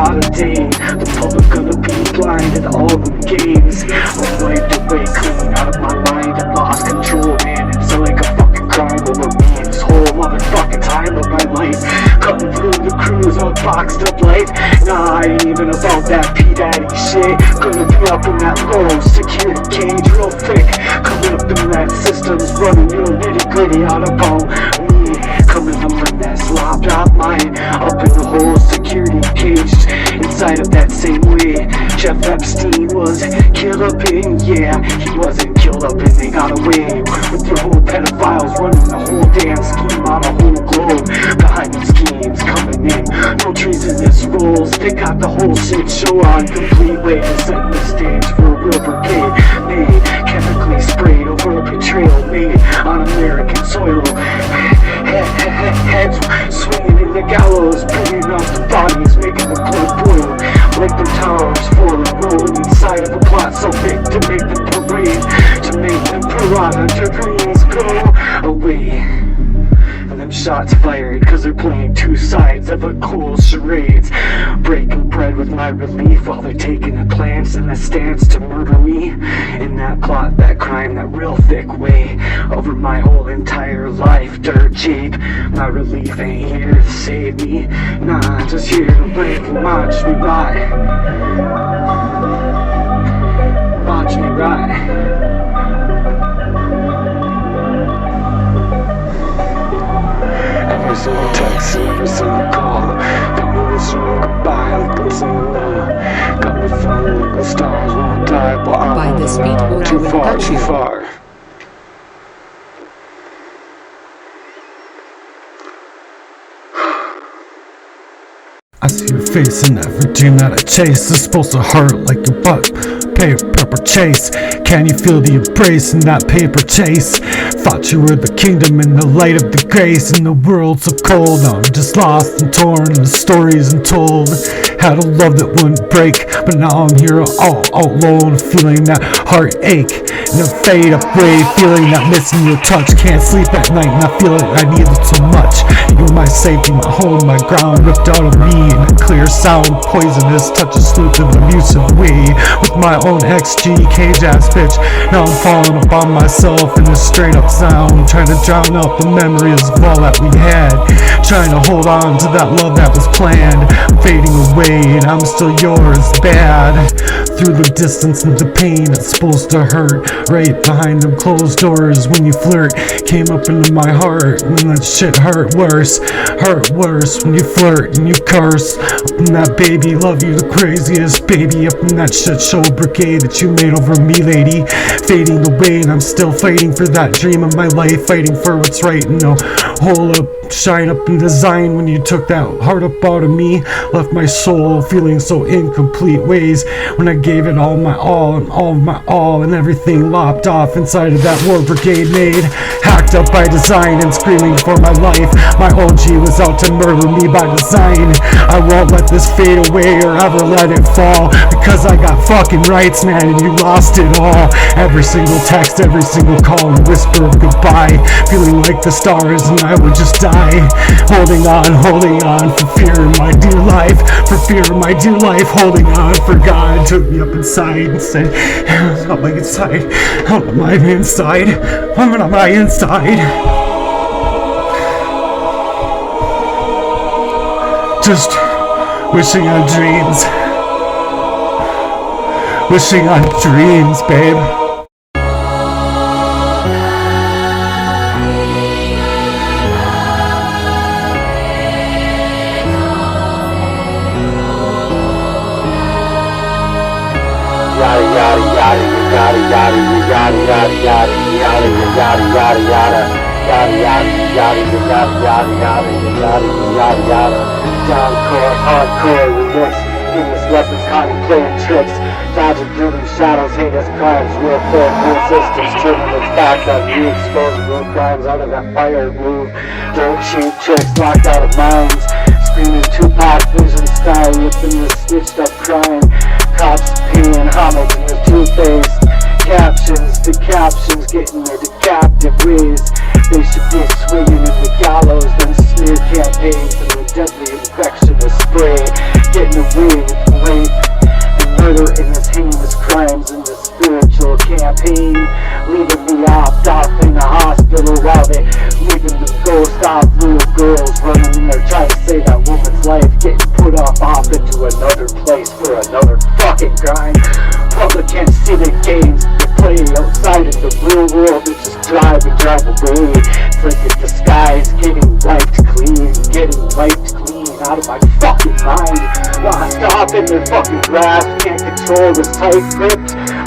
The public gonna be blinded, all the games. I'm wiped away, clean out of my mind and lost control, man. It's like a fucking crime over me. This whole motherfucking time of my life, cutting through the cruise on boxed up life. Nah, I ain't even about that P-Daddy shit. Gonna be up in that low security cage, real thick. Coming up in that systems, running real nitty gritty out of bone. Me coming up in that slop drop mine, up in the whole security cage. Inside of that same way, Jeff Epstein was killed up in, yeah, he wasn't killed up and they got away with your whole pedophiles running the whole damn scheme on a whole globe. Behind them schemes coming in, no treasonous roles, they got the whole shit show on complete way to set the stage for a real brigade made, chemically sprayed over a betrayal made on American soil. Heads swinging in the gallows, bringing up the bodies, making the blood boil like the towers falling, rolling inside of a plot so big to make them parade, to make them piranha degrees go away. And them shots fired cause they're playing two sides of a cool charades, breaking bread with my relief while they're taking a glance and a stance to murder me. In that plot, that crime, that real thick way over my whole entire life. Dirt cheap, my relief ain't here to save me. Nah, just here to break and watch me rot. Watch me rot. Every single text and every single call, got me wishing goodbye like it's in the law. Got me feeling like the stars won't die, but I'm By this beat will too far, touch too you. far. I see your face in every dream that I chase. It's supposed to hurt like your butt. Paper chase. Can you feel the embrace in that paper chase? Thought you were the kingdom in the light of the grace. And the world so cold, now I'm just lost and torn. The stories untold. Had a love that wouldn't break, but now I'm here all alone, feeling that heartache in a fade up way, feeling that missing your touch. Can't sleep at night and I feel like I need it so much. You're my safety, my home, my ground, ripped out of me in a clear sound, poisonous touch, a smooth and abusive way. With my own XG cage ass bitch, now I'm falling upon myself in this straight up sound, trying to drown out the memories of all that we had, trying to hold on to that love that was planned, fading away and I'm still yours, bad. Through the distance and the pain that's supposed to hurt, right behind them closed doors when you flirt, came up into my heart and that shit hurt worse when you flirt and you curse. Up in that baby, love you the craziest baby, up in that shit show brigade that you made over me, lady, fading away and I'm still fighting for that dream of my life, fighting for what's right. No, hold up, shine up in design when you took that heart up out of me. Left my soul feeling so incomplete ways when I gave it all my all and all of my all, and everything lopped off inside of that war brigade made. Hacked up by design and screaming for my life. My OG was out to murder me by design. I won't let this fade away or ever let it fall, because I got fucking rights, man, and you lost it all. Every single text, every single call, and whisper of goodbye. Feeling like the stars and I would just die. Holding on for fear of my dear life. For fear of my dear life, holding on for God took me up inside and said, "How am I inside? How am I inside? How am I inside?" Just wishing on dreams. Wishing on dreams, babe. Downcore, hardcore, remorse, endless weapons, contemplating tricks, dodging through them shadows, heinous crimes, warfare, resistance, turning its back on you, exposing real crimes out of that fire move, dirt cheap tricks, locked out of minds, screaming Tupac vision style, whipping the snitched up crime, cops paying homage in the two-faced captions, the captions getting their decaptive ways. They should be swinging in the gallows, then smear campaigns and the deadly infection of spray, getting away with rape and murder in this heinous crimes in the spiritual campaign, leaving me off in the hospital while they leaving the ghost off little girls running in there trying to save that woman's life, getting put off into another place for another fucking crime. Public can't see the games they play outside in the real world. They just drive away. It's like a disguise, getting wiped clean out of my fucking mind. Lost off in their fucking grasp, can't control this tight grip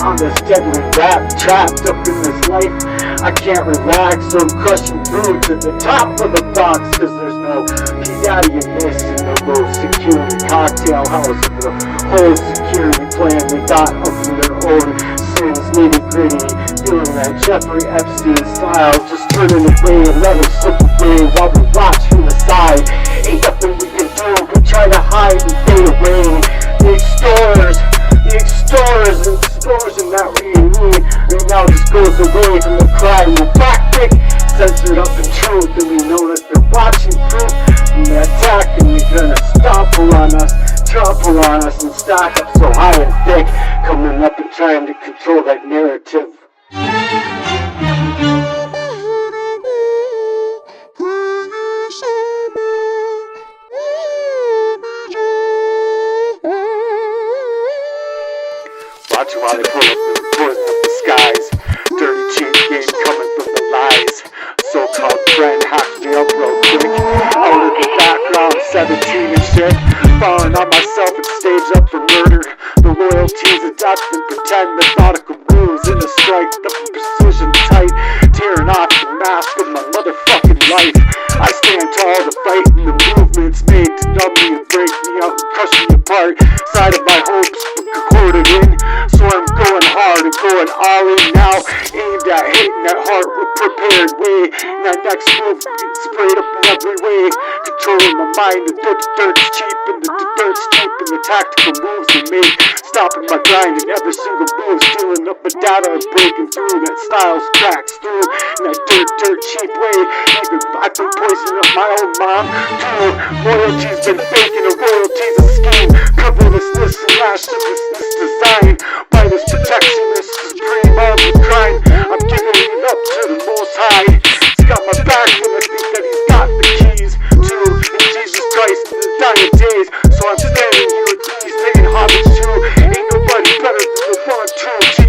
on this deadly rap, trapped up in this life. I can't relax, so I'm crushing through to the top of the box, cause there's no P-Daddy in this, and no low security cocktail house, and the whole security plan they got up in their own sins, nitty gritty, feeling that Jeffrey Epstein style, just turning away and let it slip away while we watch from the side. Ain't nothing we can do but try to hide and fade away. The extorters and that we need right now just goes away from the crime. We're backpick, censored up in truth, and we know that they're watching proof from the attack, and they're gonna trample on us and stack up so high and thick, coming up and trying to control that narrative. Watching while they pull up and poison up the skies. Dirty cheap game coming from the lies. So-called friend hacked me up real quick. Out of the background, 17 and shit. Falling on myself and staged up for murder. The loyalties adapted and pretend methodical rules in a strike, the precision tight, tearing off the mask of my motherfucking life. I stand tall to fight in the movements made to numb me and break me out and crush me apart. Side of my hopes recorded in, so I'm going hard and going all in now. Aimed at hitting that heart with prepared way. And that next move gets sprayed up in every way. Controlling my mind, the dirt's cheap and the dirt's cheap and the tactical moves we make. Stopping my grind in every single move, stealing up my data and breaking through. That styles cracks through in that dirt cheap way. Even I've been poisoning up my own mom too. Loyalty's been faking, a royalty's a scheme. Covetousness and lasciviousness designed by this protectionist supreme of the crime. I'm giving it up to the Most High. He's got my back and I think that he's got the keys to in Jesus Christ in the dying days. So I'm standing here with these paying homage to. Ain't nobody better than the one true G.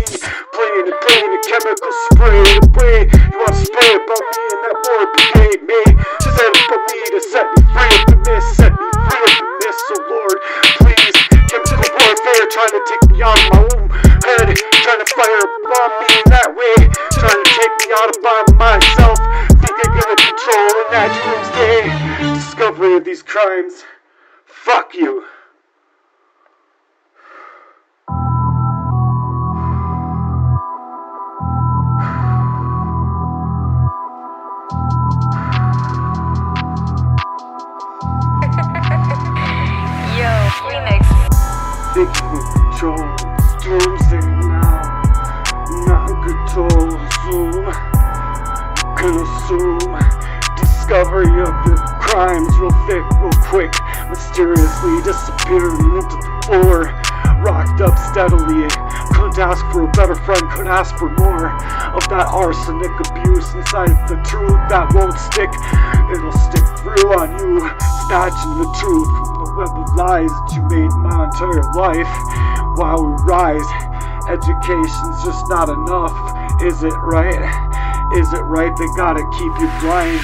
Playing the chemical spray it away. You want to spray about me and that war brigade, mate? Just said about me to set me free up in this, set me free up in this. So Lord, please, chemical warfare trying to take me out of my own head, trying to fire upon me in that way, trying to take me out of by myself. Think they're gonna control in that doomsday. crimes. Fuck you. Yo, Phoenix. Taking control, doomsday now. Not in control, zoom. Can assume discovery of the crimes real thick, real quick. Mysteriously disappearing into the floor. Rocked up steadily. Couldn't ask for a better friend, couldn't ask for more of that arsenic abuse inside of the truth that won't stick. It'll stick through on you, snatching the truth from the web of lies that you made my entire life. While we rise, education's just not enough. Is it right? Is it right? They gotta keep you blind,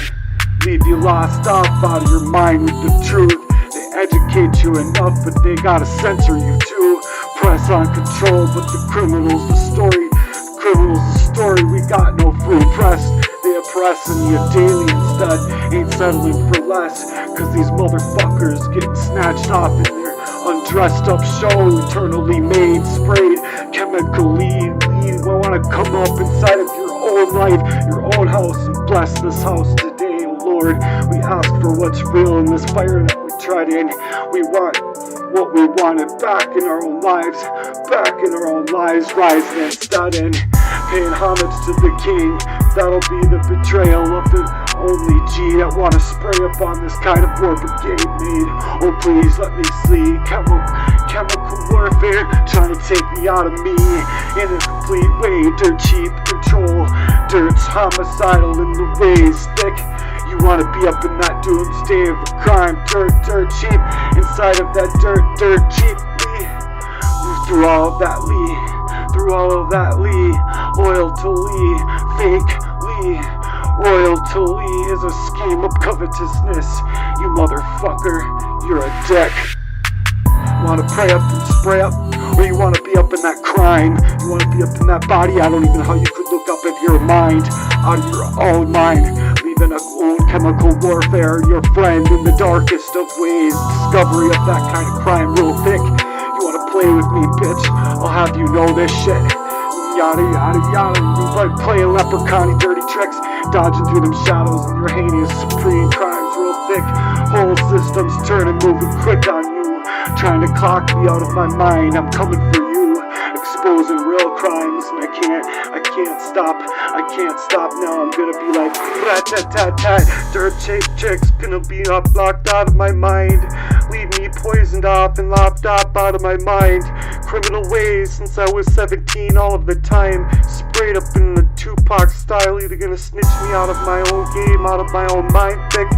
leave you lost off out of your mind with the truth. They educate you enough, but they gotta censor you too. Press on control, but the criminal's the story. The criminal's the story. We got no free press. They oppressing you daily instead. Ain't settling for less, cause these motherfuckers getting snatched off in their undressed up show. Eternally made, sprayed, chemically. We wanna come up inside of your own life, your own house, and bless this house today, oh Lord. We ask for what's real in this fire that we tried in. We want what we wanted back in our own lives, back in our own lives, rising instead and paying homage to the king. That'll be the betrayal of the only G that wanna spray up on this kind of war brigade made. Oh please let me see chemical warfare trying to take me out of me in a complete way. Dirt cheap control, dirt's homicidal in the ways thick. You wanna be up in that doomsday of a crime, dirt cheap, inside of that dirt cheaply. Through all of that Lee, loyal to Lee, fake Lee. Royal to Lee is a scheme of covetousness. You motherfucker, you're a dick. Wanna pray up and spray up, or you wanna be up in that crime? You wanna be up in that body? I don't even know how you could look up at your mind, out of your own mind. Leaving a own chemical warfare, your friend in the darkest of ways. Discovery of that kind of crime real thick. You wanna play with me, bitch? I'll have you know this shit. Yada yada yada. You like playing leprechaun dirty tricks, dodging through them shadows and your heinous supreme crimes real thick. Whole systems turning, moving quick on you. Trying to clock me out of my mind, I'm coming for you. Exposing real crimes, and I can't stop now. I'm gonna be like rat-tat-tat-tat. Dirt chicks gonna be up, locked out of my mind. Leave me poisoned off and lopped up out of my mind. Criminal ways since I was 17 all of the time. Sprayed up in the Tupac style, either gonna snitch me out of my own game, out of my own mind thick.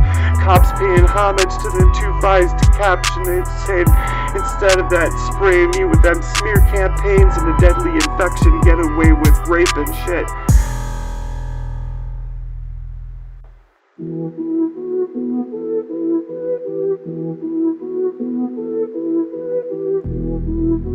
Cops paying homage to them 2-5s to caption its head. Instead of that, spray me with them smear campaigns and a deadly infection, get away with rape and shit.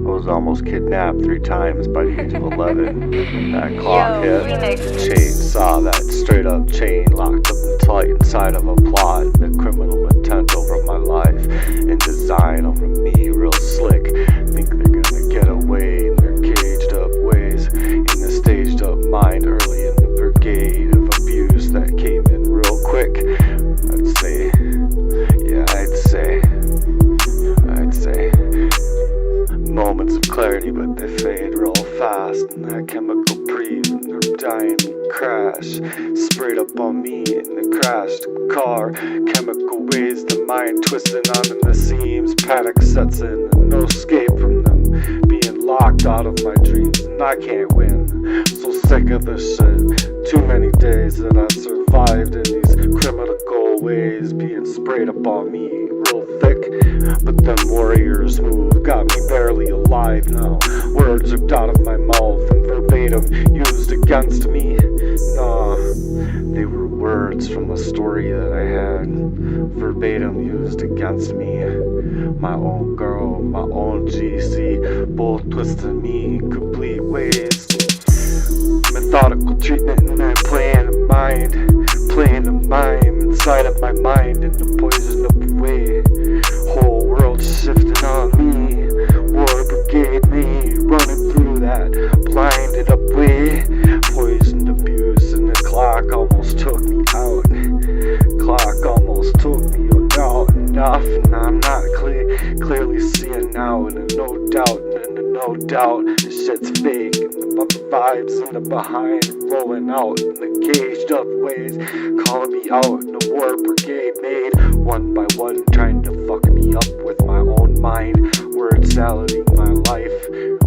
I was almost kidnapped 3 times by the age of 11. That clock hit. Chainsaw, that straight up chain locked up and tight inside of a plot. The criminal intent over my life and design over me, real slick. Think they're gonna get away in their caged up ways. In the staged up mind, early in the brigade of abuse that came in real quick. I'd say. Moments of clarity, but they fade real fast. And that chemical breathe and they're dying crash. Sprayed up on me in the crashed car. Chemical waves, the mind twisting on in the seams. Panic sets in and no escape from them. Being locked out of my dreams and I can't win. So sick of this shit. Too many days that I survived in these criminal ways. Being sprayed up on me real thick. But them warriors move got me barely alive now. Words ripped out of my mouth and verbatim used against me. Nah, they were words from a story that I had, verbatim used against me. My own girl, my own GC, both twisting me in complete ways. Methodical treatment in that plan of mind. playing a mime inside of my mind in the poisoned up way. Whole world shifting on me. War brigade me, running through that blinded up way. Poisoned abuse and the clock almost took me out. Clock almost took me out enough, and I'm not clearly seeing now, and no doubt, this shit's fake, and the vibes in the behind rolling out in the caged up ways, calling me out in the war brigade made, one by one trying to fuck me up with my own mind, word salading my life,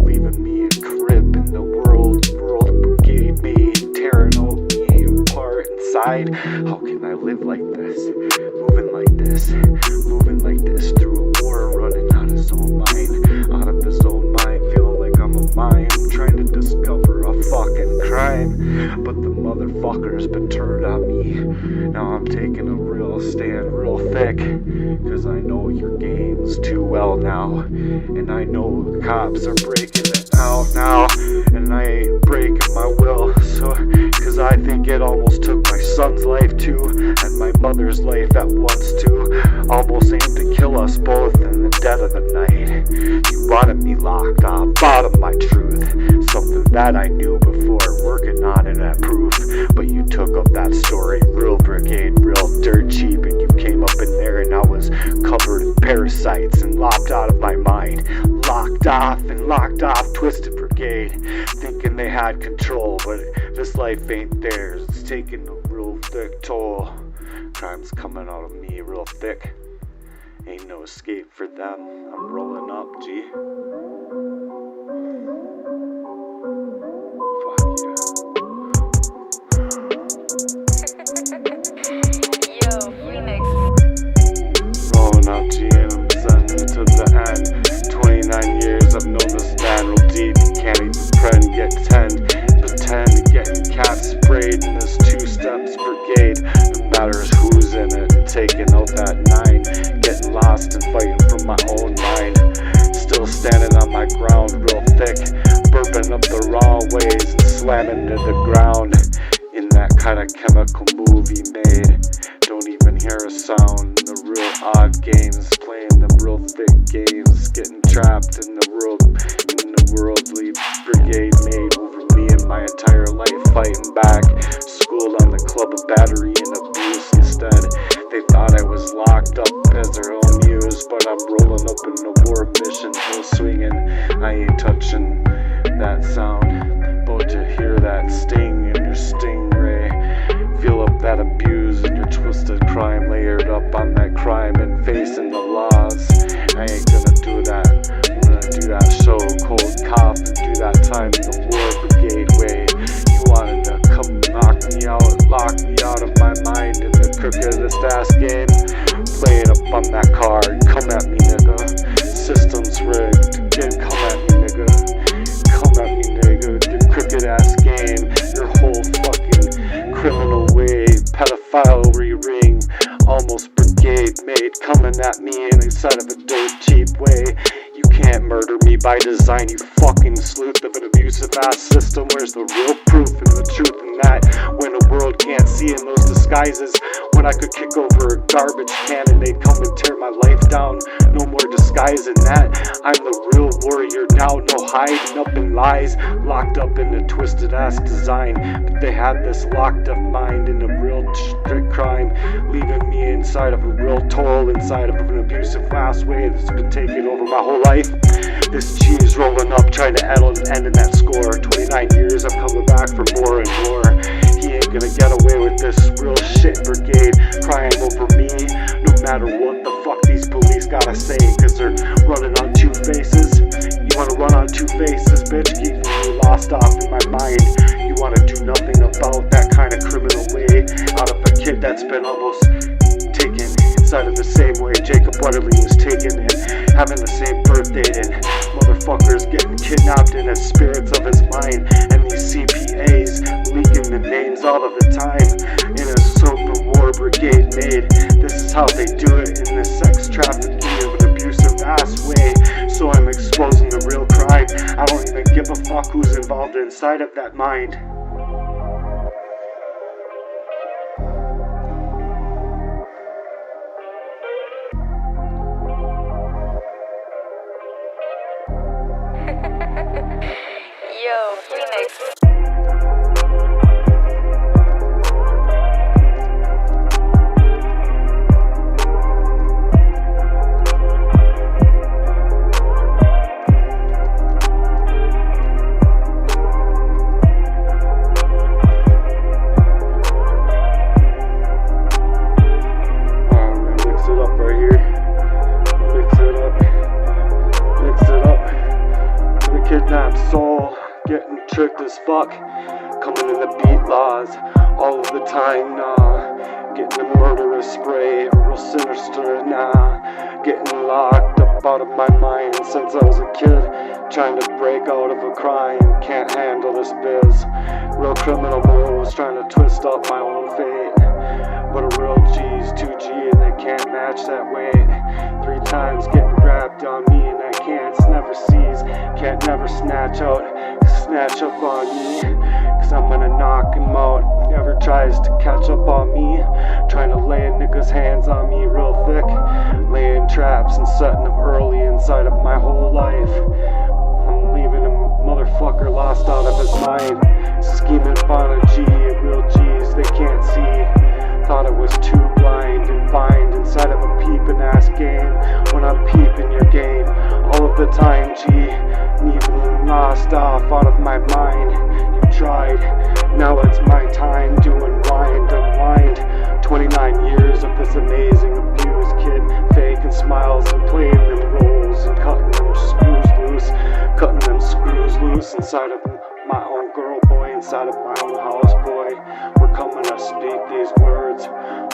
leaving me a crib in the world brigade made, tearing me apart inside. How can I live like this, moving like this through a war, running out of his own mind, feeling like I'm a mime, trying to discover a fucking crime, but the motherfucker's been turned on me. Now I'm taking a real stand, real thick, cause I know your games too well now, and I know the cops are breaking it out now, and I ain't breaking my will, so, cause I think it almost took my son's life too, and my mother's life at once too, almost aimed to kill us both in the dead of the night. You wanted me locked off, bottom my truth, something that I knew before, working on it at proof, but you took up that story, real brigade, real dirt cheap, and you came up in there and I was covered in parasites and locked out of my mind, locked off, twisted brigade, thinking they had control, but this life ain't theirs, it's taking a real thick toll, crime's coming out of me real thick, ain't no escape for them, I'm rolling up, G. Yo, Phoenix. Rolling up, G, and I'm sending it to the end. 29 years, I've known this man real deep. Can't even pretend getting cat sprayed in this 2 steps brigade. No matter who's in it, taking out that 9, getting lost and fighting for my own mind. Still standing on my ground real thick, burping up the wrong ways and slamming to the ground. In that kind of chemical movie made, don't even hear a sound. The real odd games, playing them real thick games, getting trapped in the worldly brigade made over me and my entire life, fighting back, schooled on the club of battery and abuse instead. They thought I was locked up as their own muse, but I'm rolling up in a war mission, full swinging. I ain't touching that sound, about to hear that sting in your stingray. Feel up that abuse and your twisted crime, layered up on that crime and facing the laws. I ain't gonna do that. I'm gonna do that show, cold cop, and do that time in the war brigade way. You wanted to come knock me out, lock me out of my mind in the crookedest ass game. Playing up on that card, come at me, nigga. System's rigged, again, come at me, nigga. Come at me, nigga, your crooked ass game, your whole fucking criminal way, pedophilery ring, almost brigade made, coming at me inside of a dirt cheap way. You can't murder me by design, you fucking sleuth of an abusive ass system. Where's the real proof and the truth in that? When the world can't see in those disguises, when I could kick over a garbage can and they'd come and tear my life down. No more disguising that, I'm the real warrior now, no hiding up in lies, locked up in a twisted ass design. But they had this locked up mind in a real strict crime, leaving me inside of a real toll, inside of an abusive ass way that's been taking over my whole life. This cheese rolling up, trying to end in that score. 29 years, I'm coming back for more and more. He ain't gonna get away with this real shit brigade, crying over me, no matter what the fuck these police gotta say, cause they're running on 2 faces. You wanna run on 2 faces, bitch, keep me lost off in my mind. You wanna do nothing about that kind of criminal way, out of a kid that's been almost taken inside of the same way Jacob Butterly was taken and having the same birth date, and motherfuckers getting kidnapped in the spirits of his mind, and these CPAs leaking the names all of the time in a super war brigade made. This is how they do it in this sex trafficking of an abusive ass way. So I'm exposing the real crime. I don't even give a fuck who's involved inside of that mind. kidnapped soul, getting tricked as fuck, coming in the beat laws all of the time, nah, getting a murderous spray, real sinister, nah, getting locked up out of my mind since I was a kid, trying to break out of a crime, can't handle this biz, real criminal moves, trying to twist up my own fate, but a real G's 2G and they can't match that weight, 3 times getting grabbed on me and I can't never seize, can't never snatch up on me, cause I'm gonna knock him out, never tries to catch up on me, trying to lay a nigga's hands on me real thick, laying traps and setting them early inside of my whole life, I'm leaving a motherfucker lost out of his mind, scheming on a G, real G's they can't see, thought it was too blind and bind inside of a peeping ass game, when I'm peeping your game, all of the time G, even lost off out of my mind, you tried, now it's my time to unwind, 29 years of this amazing abuse, kid, faking smiles and playing them roles, and cutting them screws loose inside of my own girl, boy, inside of my own house, boy, we're coming to speak these words,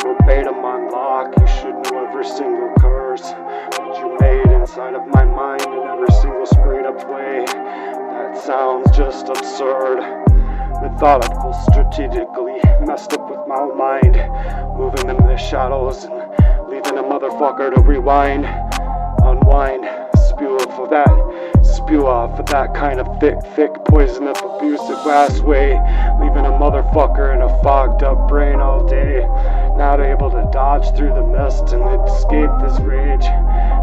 verbatim on lock, you should know every single curse that you made inside of my mind in every single sprayed up way, that sounds just absurd, methodical, strategically messed up with my own mind, moving in the shadows and leaving a motherfucker to rewind, unwind, spew off of that kind of thick, poisonous, abusive ass way, leaving a motherfucker in a fogged up brain all day, not able to dodge through the mist and escape this rage,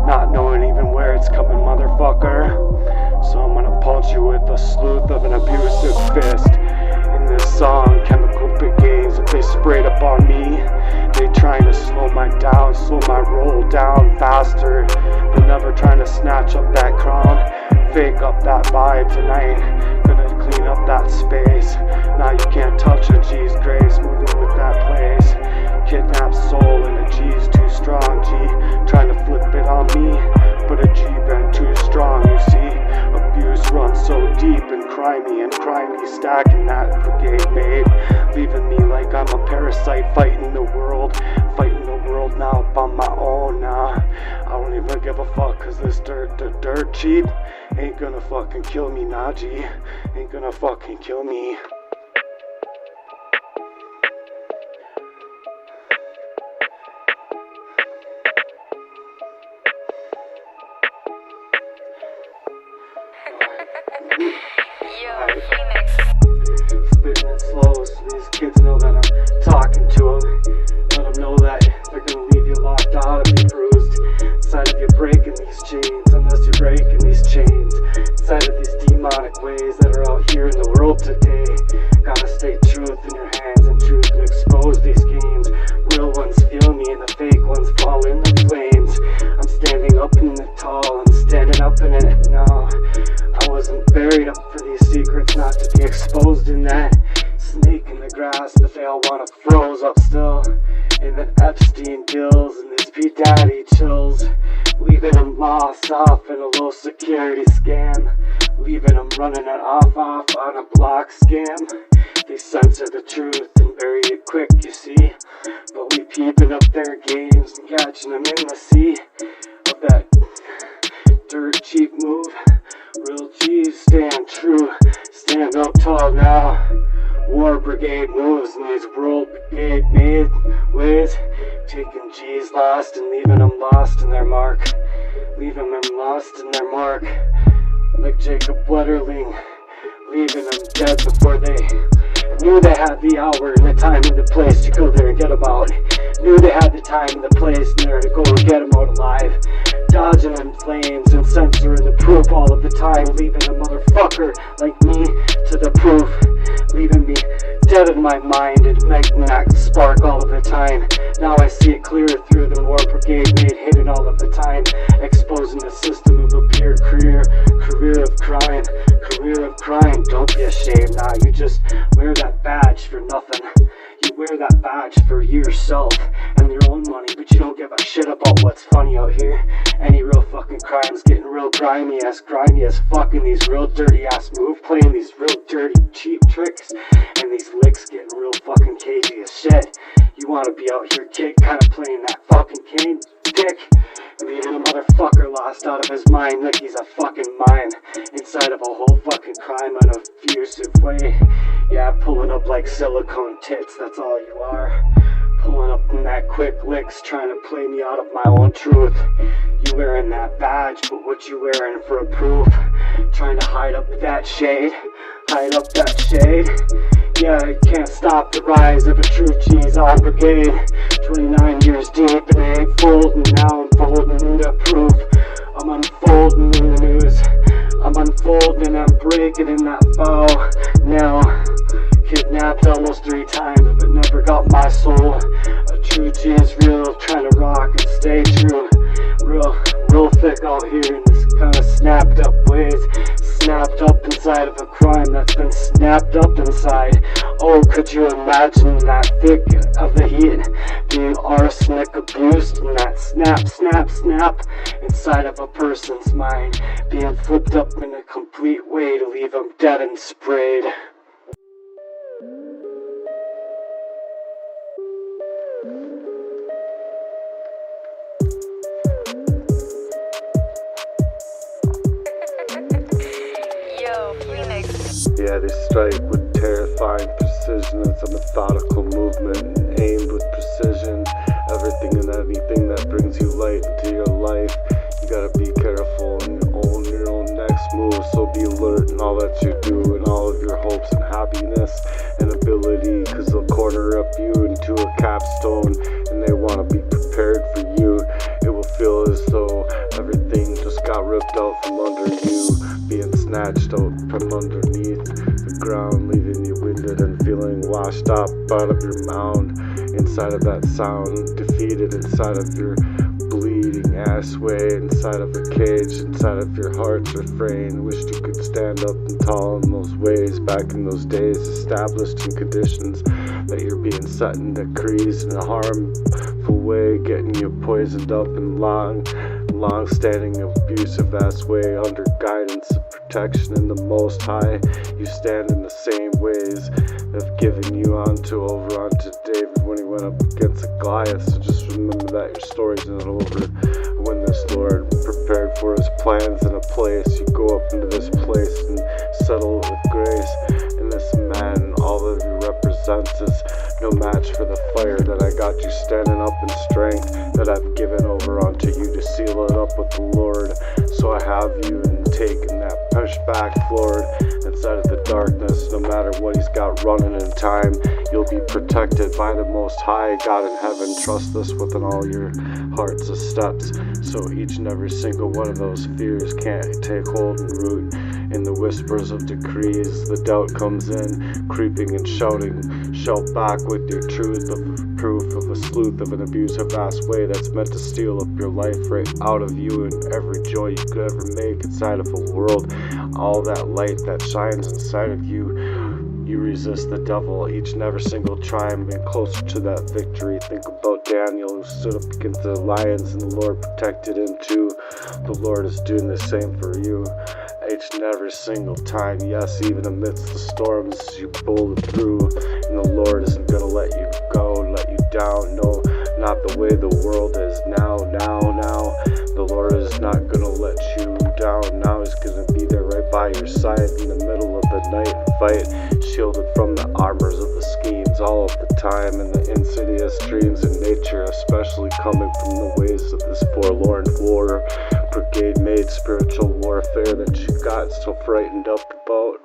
not knowing even where it's coming, motherfucker, so I'm gonna punch you with the sleuth of an abusive fist, in this song, chemical big games that they sprayed up on me, they trying to slow my roll down faster, they're never trying to snatch up that crown, fake up that vibe tonight, gonna clean up that space, now you can't touch a G's grace, moving with that place, kidnapped soul and a G's too strong, G, trying to flip it on me, but a G been too strong, you see, abuse runs so deep and crimey, stacking that brigade made, leaving me like I'm a parasite, fighting the world now on my own, nah, I don't even give a fuck, cause this dirt cheap, ain't gonna fucking kill me, nah G, ain't gonna fucking kill me. Yo, Phoenix. Spitting it slow so these kids know that I'm talking to them. Let them know that they're gonna leave you locked out and be bruised. Inside of you breaking these chains, unless you're breaking these chains. Inside of these demonic ways that are out here in the world today. Gotta stay truth in your hands and truth and expose these games. Real ones feel me and the fake ones fall in the flames. I'm standing up in the tall, I'm standing up in it now. I wasn't buried up for these secrets, not to be exposed in that snake in the grass, but they all wanna froze up still in the Epstein gills and these P Daddy chills, leaving them lost off in a low security scam, leaving them running it off on a block scam. They censor the truth and bury it quick, you see, but we peeping up their games and catching them in the sea of that dirt cheap move. Real G's stand true, stand up tall now. War brigade moves in these world brigade made ways, taking G's lost and leaving them lost in their mark, leaving them lost in their mark, like Jacob Wetterling, leaving them dead before they knew they had the hour and the time and the place to go there and get them out, knew they had the time and the place there to go and get them out alive, dodging in flames and censoring the proof all of the time, leaving a motherfucker like me to the proof, leaving me dead in my mind and making that spark all of the time. Now I see it clear through the war brigade made hidden all of the time, exposing the system of a pure career of crime. Don't be ashamed, nah, you just wear that badge for nothing. You wear that badge for yourself and your own money, but you don't give a shit about what's funny out here. Any real fucking crimes getting real grimy as fucking these real dirty ass moves, playing these real dirty cheap tricks, and these licks getting real fucking cagey as shit. You wanna be out here, kid, kinda playing that fucking cane dick, leaving a motherfucker lost out of his mind like he's a fucking mime inside of a whole fucking crime in a fugitive way. Yeah, pulling up like silicone tits, that's all you are. Pulling up in that quick licks, trying to play me out of my own truth. You wearing that badge, but what you wearing for a proof? Trying to hide up that shade, hide up that shade. Yeah, I can't stop the rise of a true cheese on brigade. 29 years deep and it ain't folding, now I'm folding into proof. I'm unfolding in the news, I'm unfolding, I'm breaking in that bow. Now, kidnapped almost 3 times, but never got my soul. A true G is real, trying to rock and stay true. Real thick out here in this kind of snapped up ways. Snapped up inside of a crime that's been snapped up inside. Oh, could you imagine that thick of the heat being arsenic abused, and that snap inside of a person's mind being flipped up in a complete way to leave them dead and sprayed. Yeah, they strike with terrifying precision. It's a methodical movement and aimed with precision. Everything and anything that brings you light into your life. You gotta be careful in your own next move. So be alert in all that you do and all of your hopes and happiness and ability, cause they'll corner up you into a capstone and they wanna be prepared for you. It will feel as though everything just got ripped out from under you, being snatched out from underneath the ground, leaving you winded and feeling washed up out of your mound, inside of that sound, defeated inside of your bleeding ass way, inside of a cage, inside of your heart's refrain. Wished you could stand up and tall in those ways, back in those days, established in conditions that you're being set in decrees in a harmful way, getting you poisoned up in long-standing abusive ass way, under guidance of protection in the Most High. You stand in the same ways that have given you over onto David when he went up against Goliath. So just remember that your story's not over. When this Lord prepared for his plans in a place, you go up into this place and settle it with grace. And this man, all that he represents is no match for the fire that I got you standing up in strength, that I've given over onto you to seal it up with the Lord. So I have you and taken that pushback, Lord, inside of the darkness. No matter what he's got running in time, you'll be protected by the Most High God in heaven. Trust this within all your heart's steps, so each and every single one of those fears can't take hold and root. In the whispers of decrees, the doubt comes in, creeping and shouting. Shout back with your truth of proof of a sleuth of an abusive ass way that's meant to steal up your life right out of you and every joy you could ever make inside of a world. All that light that shines inside of you. You resist the devil each and every single time, being closer to that victory. Think about Daniel, who stood up against the lions and the Lord protected him too. The Lord is doing the same for you each and every single time. Yes, even amidst the storms, you pull it through, and the Lord isn't gonna let you go, let you down. No, not the way the world is now. The Lord is not gonna let you down. Now he's gonna be there right by your side in the middle of the night fight, shielded from the armors of the schemes all of the time, and the insidious dreams in nature, especially coming from the ways of this forlorn war brigade made spiritual warfare that you got so frightened up about.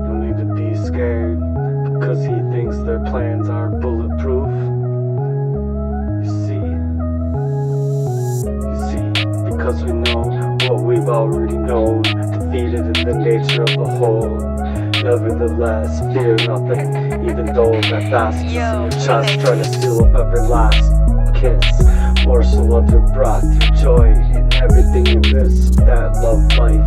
No need to be scared, because he thinks their plans are bulletproof. You see, because we know what we've already known, defeated in the nature of the whole. Nevertheless, fear nothing, even though that fast in your chest, trying to steal up every last kiss, morsel of your breath, your joy in everything you miss, that love life.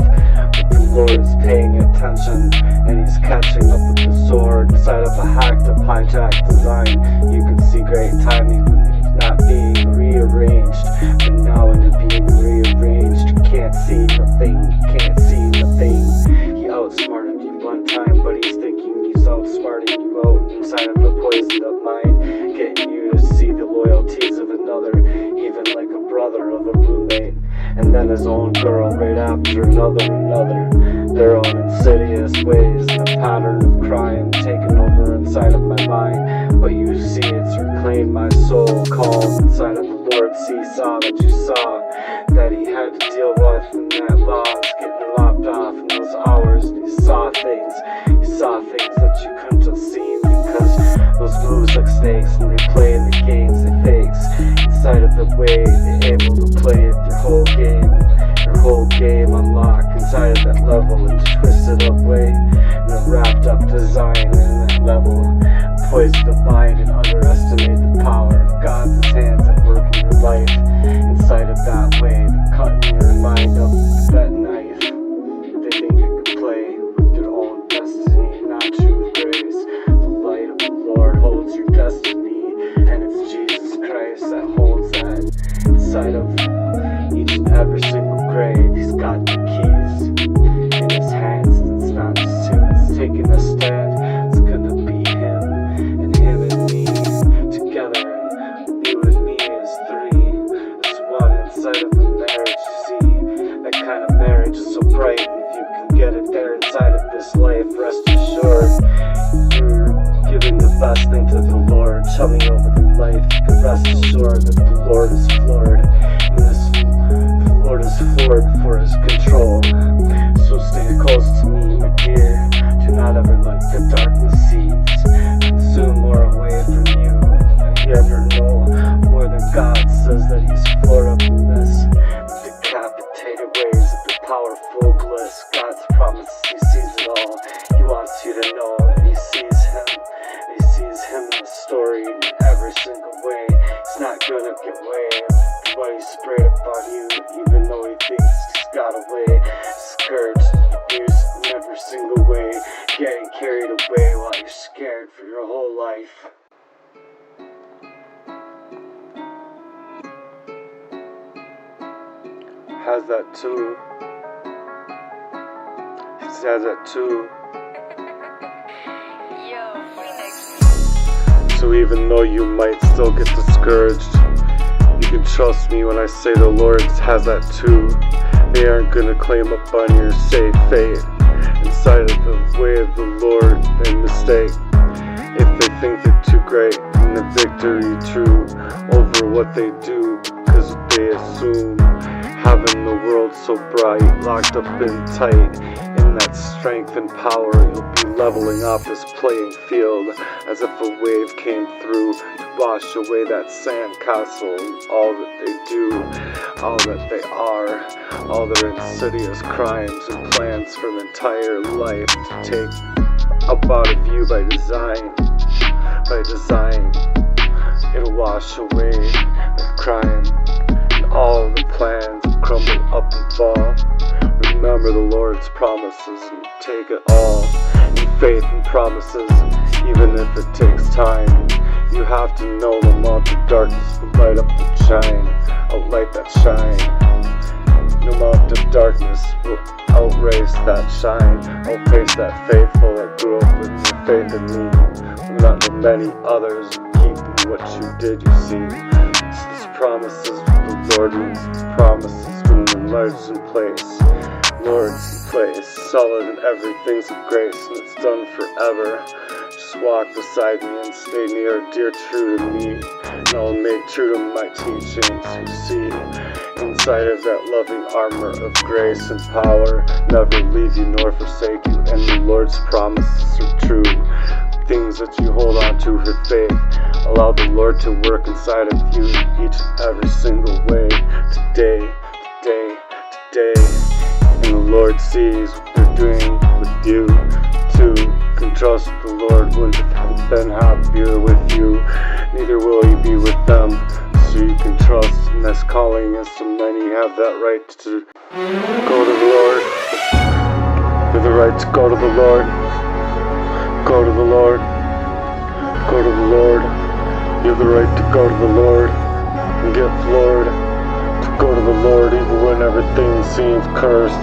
The Lord's paying attention, and he's catching up with the sword inside of a hacked up hijacked design. You can see great timing when it's not being rearranged, but now when it's being rearranged, you can't see nothing, can't see nothing. He outsmarted you one time, but he's thinking he's outsmarting you out inside of a poisoned up mind, getting you to see the loyalties of another, even like a brother of a roommate, and then his own girl right after another. They're all insidious ways in a pattern of crime taking over inside of my mind. But you see it's reclaimed my soul, calm inside of the Lord seesaw that you saw, that he had to deal with, and that loss getting lopped off in those hours. And you saw things that you couldn't have seen, because those moves like snakes, and they play in the games they fakes inside of the way they're able to play it. Your whole game unlocked inside of that level, and twisted up way in a wrapped up design in that level. Poison the mind and underestimate the power of God's hands at work in your life. Inside of that way, they're cutting your mind up with that knife. They think you can play with your own destiny, not true grace. The light of the Lord holds your destiny, and it's Jesus Christ that holds that inside of each and every single grave. He's got the keys in his hands. It's not just him that's taking a stand. It's gonna be him and me together, and you and me as three, as one inside of the marriage. You see, that kind of marriage is so bright, and if you can get it there inside of this life, rest assured you're giving the best thing to the Lord, chumming over the life. You can rest assured that the Lord is floored, and the Lord is floored for his control. So stay close to me, my dear. Do not ever let the darkness seeds consume more away from you. If you ever know more than God says that he's floored up in this decapitated ways of the powerful bliss. God's promise, he sees it all. He wants you to know that he sees him. He sees him in the story in every single way. He's not gonna get away with what he sprayed upon you, even though he thinks he's got away. Scourged, abused in every single way, getting carried away while you're scared for your whole life. Has that too. He has that too. Yo, Phoenix. So even though you might still get discouraged, you can trust me when I say the Lord has that too. They aren't gonna claim up on your safe fate inside of the way of the Lord and mistake. If they think they're too great and the victory true over what they do, cause they assume having the world so bright, locked up in tight, in that strength and power, you'll be leveling off this playing field as if a wave came through to wash away that sand castle. All that they do, all that they are, all their insidious crimes and plans from entire life to take up out of you by design. By design, it'll wash away the crime, and all the plans will crumble up and fall. Remember the Lord's promises and take it all in faith and promises, even if it takes time. You have to know the amount of darkness will light up the shine, a light that shine. No amount of darkness will outrace that shine, outpace that faithful that grew up with your faith in me. Not the many others keeping what you did, you see. It's promises the Lord means promises when the Lord's in place. Lord's in place, solid and everything's of grace, and it's done forever. Just walk beside me and stay near, dear, true to me, and I'll make true to my teachings. You see, inside of that loving armor of grace and power, never leave you nor forsake you, and the Lord's promises are true. Things that you hold on to with faith, allow the Lord to work inside of you each and every single way. Today, and the Lord sees what they're doing with you too. You can trust the Lord wouldn't have been happier with you, neither will he be with them. So you can trust in this calling, as so many have that right to go to the Lord. right to go to the Lord. Go to the Lord. Go to the Lord. You have the right to go to the Lord and get floored. To go to the Lord even when everything seems cursed.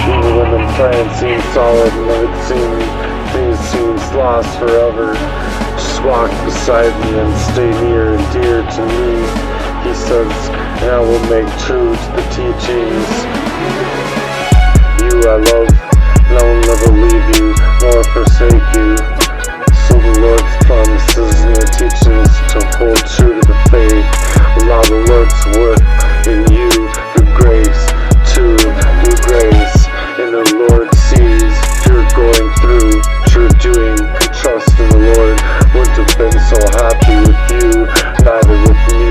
Even when the plan seems solid and things seem lost forever. Just walk beside me and stay near and dear to me. He says, and I will make true to the teachings. You I love, and I will never leave you, nor forsake you. So the Lord's promises and the teachings to hold true to the faith. Allow the Lord to work in you through grace, through grace. And the Lord sees you're going through true doing. And trust in the Lord. Wouldn't have been so happy with you, neither with me,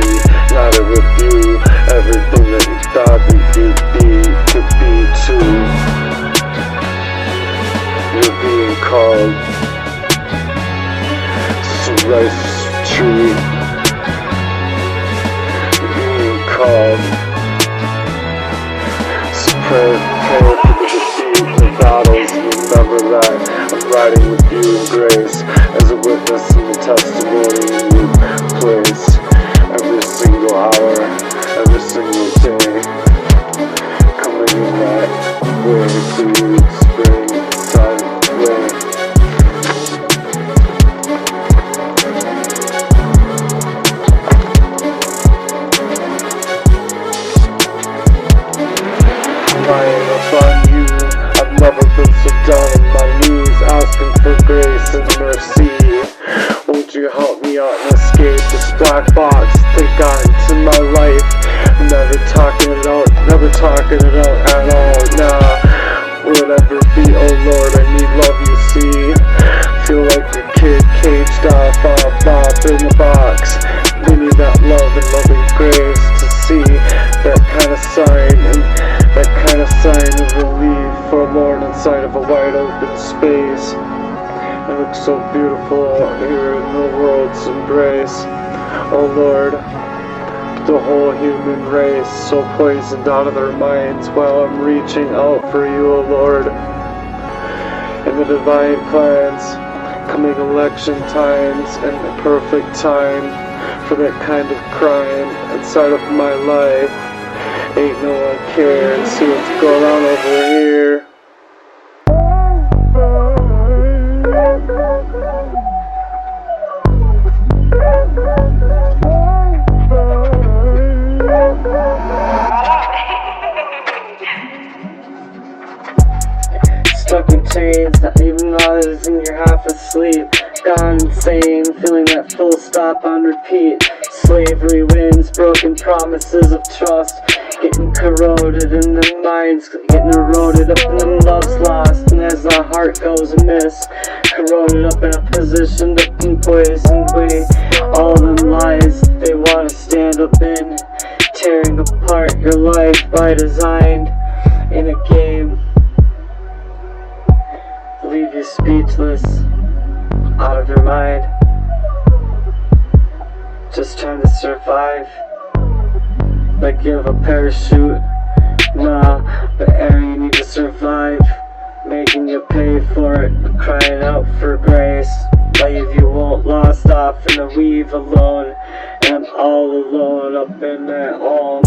neither with you. Everything that you thought that you'd be, could be too. You're being called to life's tree. You're being called. So pray for the defeat and the battles. Remember that I'm riding with you in grace, as a witness in the testimony in your place. Every single hour, every single day, coming in that way for you, spring, silent way. Lying upon you, I've never been so down on my knees, asking for grace and mercy. Won't you help me out and escape this black box they got into my life? Never talking it out at all, nah. Whatever be, oh Lord, I need love, you see. Feel like a kid caged off in the box. We need that love and loving grace to see that kind of sign and that kind of sign of relief, forlorn inside of a wide open space. It looks so beautiful out here in the world's embrace. Oh Lord, the whole human race so poisoned out of their minds while I'm reaching out for you, oh Lord. In the divine plans, coming election times and the perfect time for that kind of crime inside of my life. Ain't no one cares. See what's going on over here. Stuck in chains, not even realizing you're half asleep. Gone insane, feeling that full stop on repeat. Slavery wins, broken promises of trust. Getting corroded in the minds, getting eroded up and then love's lost. And as the heart goes amiss, corroded up in a position to be poisoned way. All them lies they want to stand up in, tearing apart your life by design in a game. Leave you speechless, out of your mind, just trying to survive. Like you have a parachute, nah, the air you need to survive, making you pay for it, crying out for grace. Leave you won't lost off in a weave alone, and I'm all alone up in that home.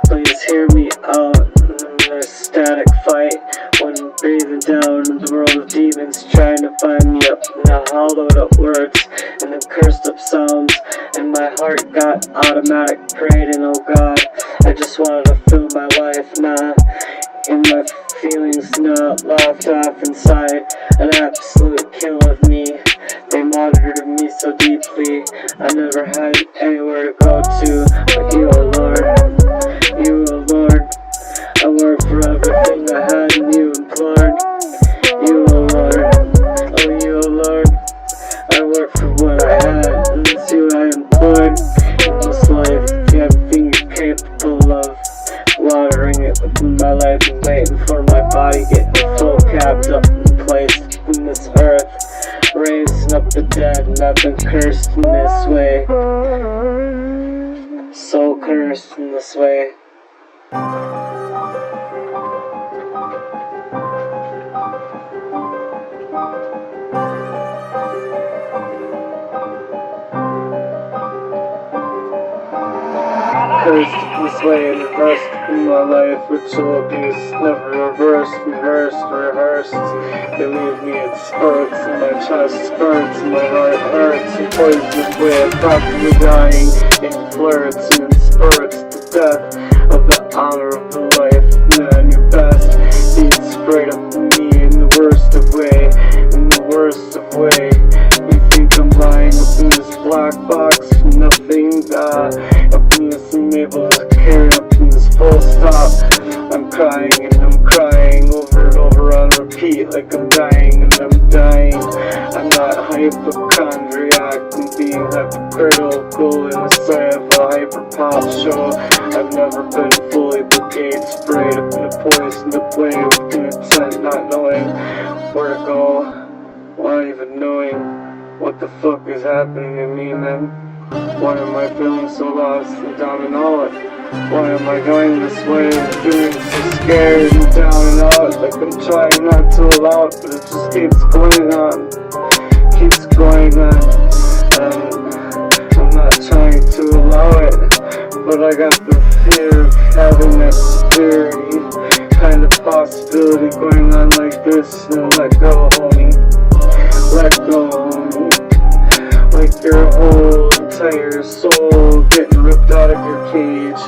Please hear me out in this static fight, when I'm breathing down in the world of demons, trying to find me up in the hollowed up words and the cursed up sounds. And my heart got automatic prayed, and oh God, I just wanted to fill my life, nah, in my feelings not laughed off inside, an absolute kill of me. They monitored me so deeply, I never had anywhere to go to but you, oh Lord, you, oh Lord. I worked for everything I had and you implored. You, oh Lord, oh you, oh Lord. I worked for what I had, and it's you I implored. In this life, if you have everything you're capable of, watering it within my life and waiting for my body getting full capped up and placed in this earth, raising up the dead, and I've been cursed in this way, so cursed in this way. cursed this way and reversed in my life. Ritual abuse, never reversed, rehearsed. They leave me in spurts in my chest, spurts in my heart hurts. In poisonous way of practically dying in flirts and in spurts. The death of the honor of the life, man, your best. Beatz sprayed up me in the worst of way, in the worst of way. You think I'm lying up in this black box for nothing, up in this I'm able to carry up in this full stop. I'm crying and I'm crying over and over on repeat like I'm dying and I'm dying. I'm not hypochondriac, I'm being hypocritical in the sight of a hyper-pop show. I've never been fully brigade sprayed up in a poisoned way with intent, not knowing where to go, not even knowing what the fuck is happening to me, man. Why am I feeling so lost and down and out? Why am I going this way and feeling so scared and down and out? Like I'm trying not to allow it, but it just keeps going on. Keeps going on. I'm not trying to allow it, but I got the fear of having that severity kind of possibility going on like this. And let go, homie. Let go, homie. Like your whole entire soul getting ripped out of your cage.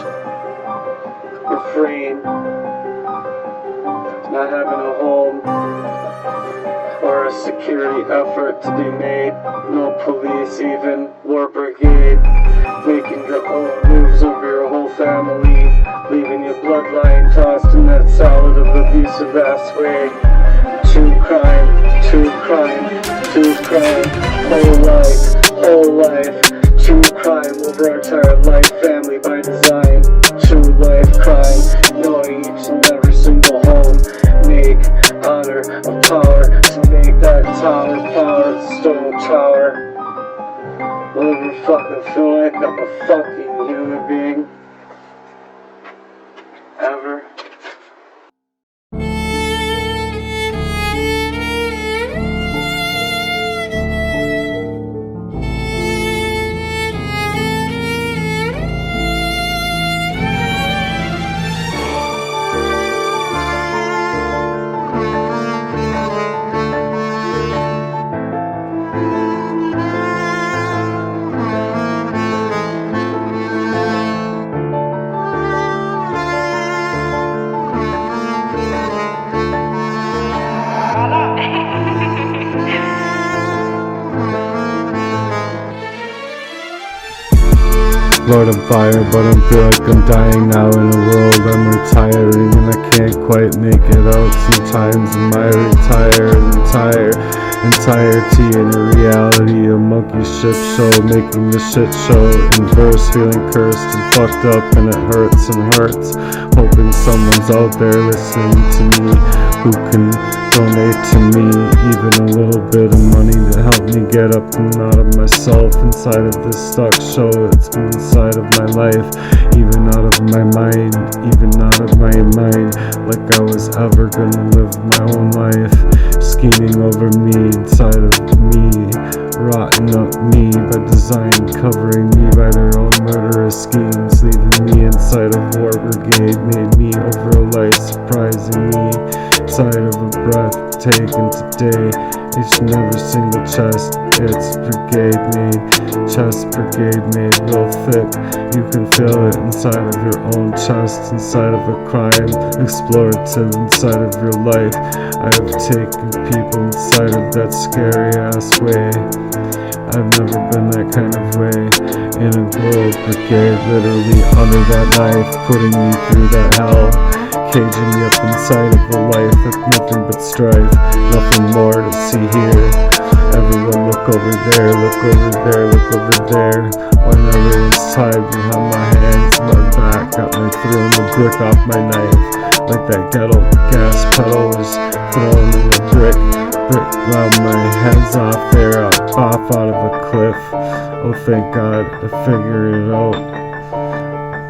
Refrain. Not having a home or a security effort to be made. No police even, war brigade. Making your own moves over your whole family. Leaving your bloodline tossed in that salad of abusive ass way. True crime, true crime, true crime. Whole life, true crime over our entire life, family by design. True life crime, knowing each and every single home. Make honor of power to make that tower power, stone tower. Will ever fucking feel like I'm a fucking human being? Ever? Lord, I'm fire, but I feel like I'm dying now in a world I'm retiring and I can't quite make it out sometimes. Am I retired entirety in a reality, a monkey shit show, making the shit show in verse, feeling cursed and fucked up and it hurts, hoping someone's out there listening to me who can donate to me even a little bit of money to help me get up and out of myself, inside of this stuck show. It's been inside of my life, even out of my mind, like I was ever gonna live my own life, scheming over me, inside of me, rotting up me by design, covering me by their own murderous schemes, leaving me inside of war brigade, made me over a life, surprising me, inside of a breath taken today, each and every single chest, it's brigade made, chest brigade made real thick, you can feel it inside of your own chest, inside of a crime, explorative inside of your life. I have taken people inside of that scary ass way. I've never been that kind of way, in a globe brigade, literally under that knife, putting me through that hell, caging me up inside of a life with nothing but strife, nothing more to see here. Everyone look over there, look over there, look over there. When everyone's tied behind my hands, my back, got me throwing the brick off my knife, like that ghetto gas pedal was thrown in a brick round my head's off there, off out of a cliff. Oh thank God, I figured it out.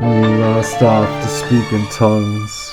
We lost off to speak in tongues.